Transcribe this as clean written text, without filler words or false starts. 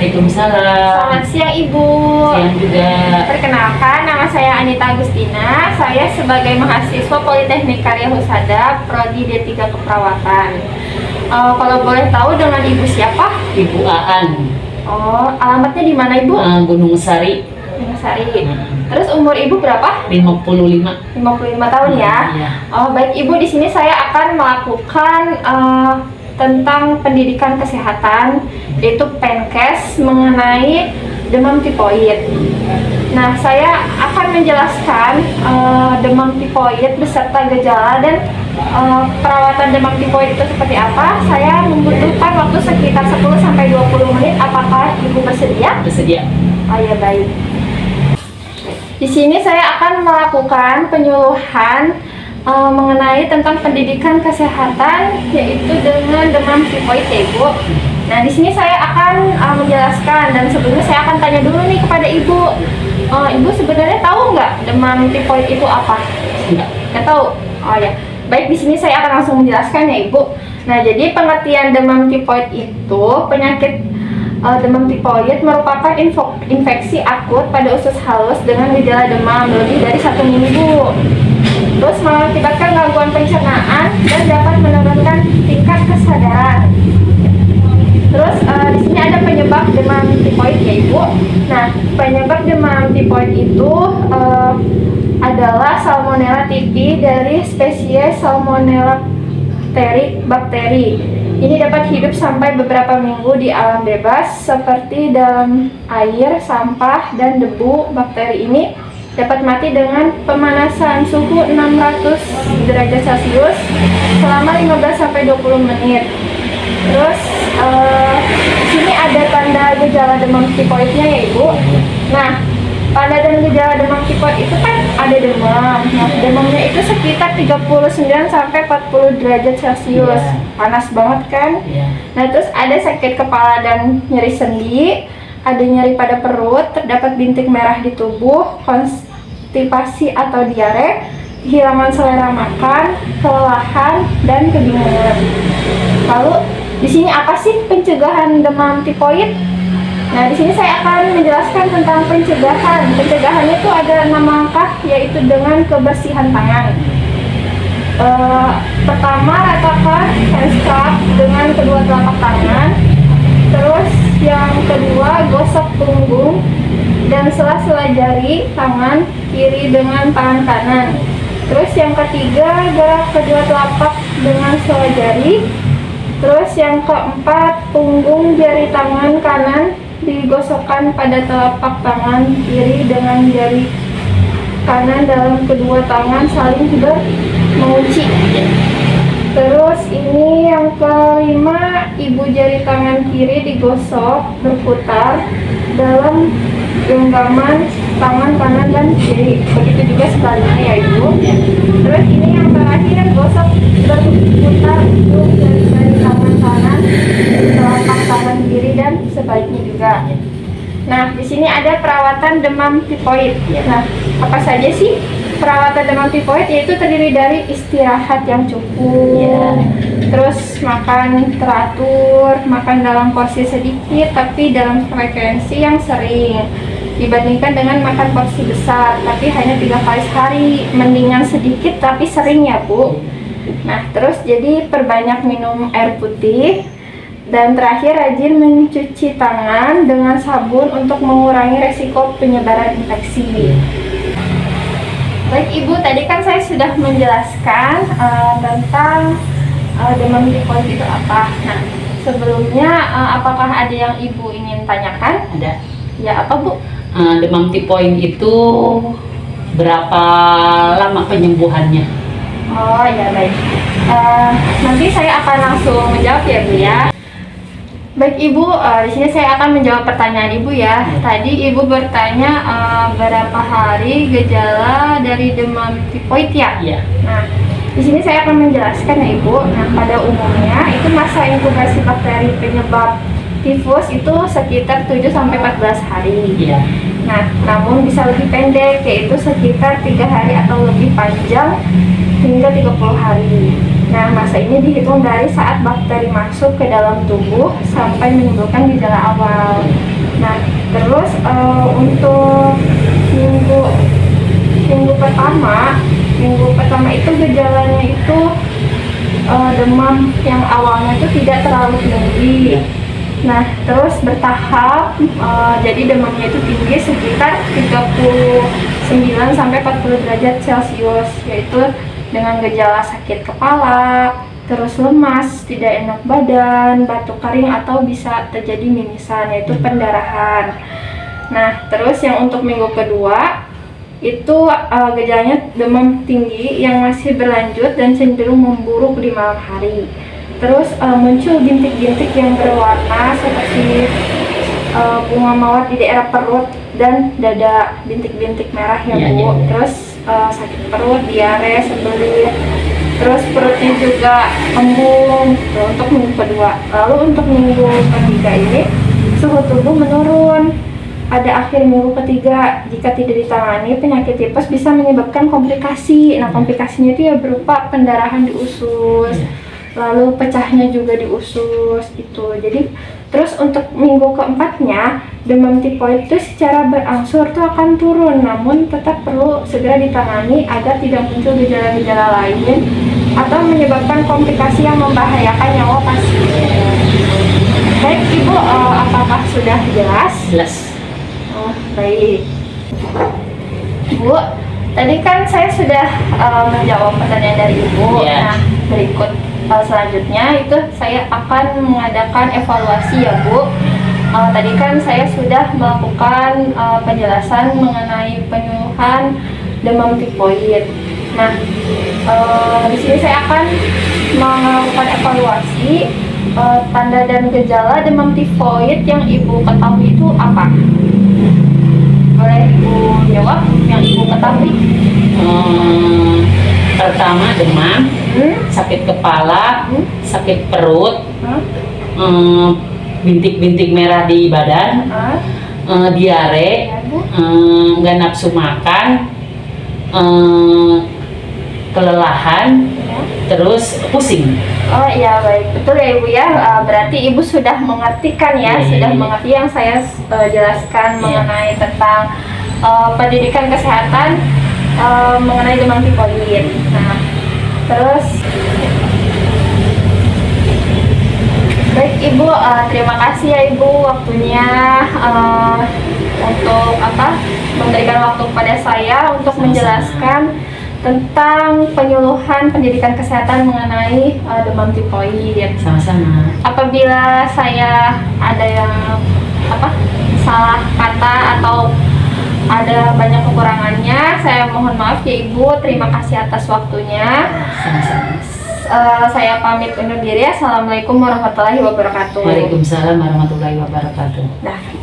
Waalaikumsalam. Selamat siang Ibu. Siang juga. Perkenalkan, nama saya Anita Agustina. Saya sebagai mahasiswa Politeknik Karya Husada, Prodi D3 Keperawatan. Kalau boleh tahu dengan Ibu siapa? Ibu Aan. Oh, alamatnya di mana Ibu? Gunung Sari. Gunung Sari. Terus umur Ibu berapa? 55. 55 tahun ya. Iya. Oh, baik Ibu, di sini saya akan melakukan tentang pendidikan kesehatan, yaitu Penkes mengenai demam tipoid. Nah, saya akan menjelaskan demam tipoid beserta gejala dan perawatan demam tipoid itu seperti apa. Saya membutuhkan waktu sekitar 10-20 menit. Apakah Ibu bersedia? Bersedia. Oh ya, baik. Di sini saya akan melakukan penyuluhan mengenai tentang pendidikan kesehatan, yaitu dengan demam tipoid ya Ibu. Nah, di sini saya akan menjelaskan, dan sebelumnya saya akan tanya dulu nih kepada Ibu. Ibu sebenarnya tahu nggak demam tipoid itu apa? Nggak tahu. Oh ya, baik, di sini saya akan langsung menjelaskan ya Ibu. Nah, jadi pengertian demam tipoid itu penyakit demam tipoid merupakan infeksi akut pada usus halus dengan gejala demam lebih dari 1 minggu. Terus mengakibatkan gangguan pencernaan dan dapat menurunkan tingkat kesadaran. Terus di sini ada penyebab demam tipoid ya Ibu. Nah, penyebab demam tipoid itu adalah Salmonella typhi dari spesies Salmonella bakteri. Ini dapat hidup sampai beberapa minggu di alam bebas seperti dalam air, sampah, dan debu. Bakteri ini dapat mati dengan pemanasan suhu 600 derajat Celcius selama 15-20 menit. Terus di sini ada tanda gejala demam tipoidnya ya Ibu. Nah, tanda dan gejala demam tipoid itu kan ada demam. Nah, demamnya itu sekitar 39-40 derajat Celcius. Panas banget kan? Nah, terus ada sakit kepala dan nyeri sendi, ada nyeri pada perut, terdapat bintik merah di tubuh, konstipasi atau diare, kehilangan selera makan, kelelahan, dan kebingungan. Lalu di sini apa sih pencegahan demam tipoid? Nah, di sini saya akan menjelaskan tentang pencegahan. Pencegahan itu ada 6 langkah, yaitu dengan kebersihan tangan. Pertama, ratakan hand scrub dengan kedua telapak tangan. Terus yang kedua, gosok punggung dan sela-sela jari tangan kiri dengan tangan kanan. Terus yang ketiga, gerak kedua telapak dengan sela jari. Terus yang keempat, punggung jari tangan kanan digosokkan pada telapak tangan kiri dengan jari kanan dalam kedua tangan saling mengunci. Terus ini yang kelima, ibu jari tangan kiri digosok berputar dalam genggaman tangan kanan dan kiri. Begitu juga sebaliknya ya Ibu. Terus ini yang terakhir, gosok berputar dari tangan kanan telapak tangan kiri dan sebaliknya juga. Nah, di sini ada perawatan demam tipoid. Nah, apa saja sih perawatan demam tipoid? Yaitu terdiri dari istirahat yang cukup, terus makan teratur, makan dalam porsi sedikit tapi dalam frekuensi yang sering, dibandingkan dengan makan porsi besar tapi hanya 3 kali sehari. Mendingan sedikit tapi sering ya Bu. Nah, terus jadi perbanyak minum air putih. Dan terakhir, rajin mencuci tangan dengan sabun untuk mengurangi resiko penyebaran infeksi. Baik Ibu, tadi kan saya sudah menjelaskan tentang demam tipoid itu apa. Nah, sebelumnya apakah ada yang Ibu ingin tanyakan? Ada. Ya, apa Bu? Demam tipoid itu berapa lama penyembuhannya? Oh ya, baik. Nanti saya akan langsung menjawab ya Bu ya. Baik Ibu, di sini saya akan menjawab pertanyaan Ibu ya. Tadi Ibu bertanya berapa hari gejala dari demam tipoid ya? Iya. Nah, di sini saya akan menjelaskan ya Ibu. Nah, pada umumnya itu masa inkubasi bakteri penyebab tifus itu sekitar 7-14 hari. Iya. Nah, namun bisa lebih pendek, yaitu sekitar 3 hari atau lebih panjang hingga 30 hari. Nah, masa ini dihitung dari saat bakteri masuk ke dalam tubuh sampai menimbulkan gejala awal. Nah, terus untuk minggu minggu pertama itu gejalanya itu demam yang awalnya itu tidak terlalu tinggi. Nah, terus bertahap, jadi demamnya itu tinggi sekitar 39 sampai 40 derajat Celcius, yaitu dengan gejala sakit kepala, terus lemas, tidak enak badan, batuk kering atau bisa terjadi mimisan, yaitu pendarahan. Nah, terus yang untuk minggu kedua itu gejalanya demam tinggi yang masih berlanjut dan cenderung memburuk di malam hari. Terus muncul bintik-bintik yang berwarna seperti bunga mawar di daerah perut dan dada, bintik-bintik merah ya Bu. Terus sakit perut, diare, sembelit. Terus perutnya juga embung. Untuk minggu kedua. Lalu untuk minggu ketiga ini suhu tubuh menurun. Pada akhir minggu ketiga, jika tidak ditangani, penyakit tipes bisa menyebabkan komplikasi. Nah, komplikasinya itu ya berupa pendarahan di usus, lalu pecahnya juga di usus itu. Jadi terus untuk minggu keempatnya, demam tipoid itu secara berangsur tuh akan turun, namun tetap perlu segera ditangani agar tidak muncul gejala-gejala lain atau menyebabkan komplikasi yang membahayakan nyawa pasien. Baik Ibu, apakah sudah jelas? Jelas. Oh, baik. Bu, tadi kan saya sudah menjawab pertanyaan dari Ibu. Ya. Nah, berikut selanjutnya itu saya akan mengadakan evaluasi ya Bu. Tadi kan saya sudah melakukan penjelasan mengenai penyuluhan demam tipoid. Nah, di sini saya akan melakukan evaluasi tanda dan gejala demam tifoid yang Ibu ketahui itu apa? Boleh Ibu jawab yang Ibu ketahui? Pertama demam, sakit kepala, sakit perut, bintik-bintik merah di badan, diare, nggak nafsu makan, kelelahan, terus pusing. Oh iya, baik, betul ya Ibu ya. Berarti Ibu sudah mengerti kan ya, sudah mengerti yang saya jelaskan mengenai tentang pendidikan kesehatan mengenai demam tipoid. Nah, terus baik Ibu, terima kasih ya Ibu waktunya untuk memberikan waktu kepada saya untuk menjelaskan tentang penyuluhan pendidikan kesehatan mengenai demam tipoid. Sama-sama. Apabila saya ada yang salah kata atau ada banyak kekurangannya, saya mohon maaf ya Ibu. Terima kasih atas waktunya. Sama-sama. Saya pamit undur diri. Assalamualaikum warahmatullahi wabarakatuh. Waalaikumsalam warahmatullahi wabarakatuh. Nah.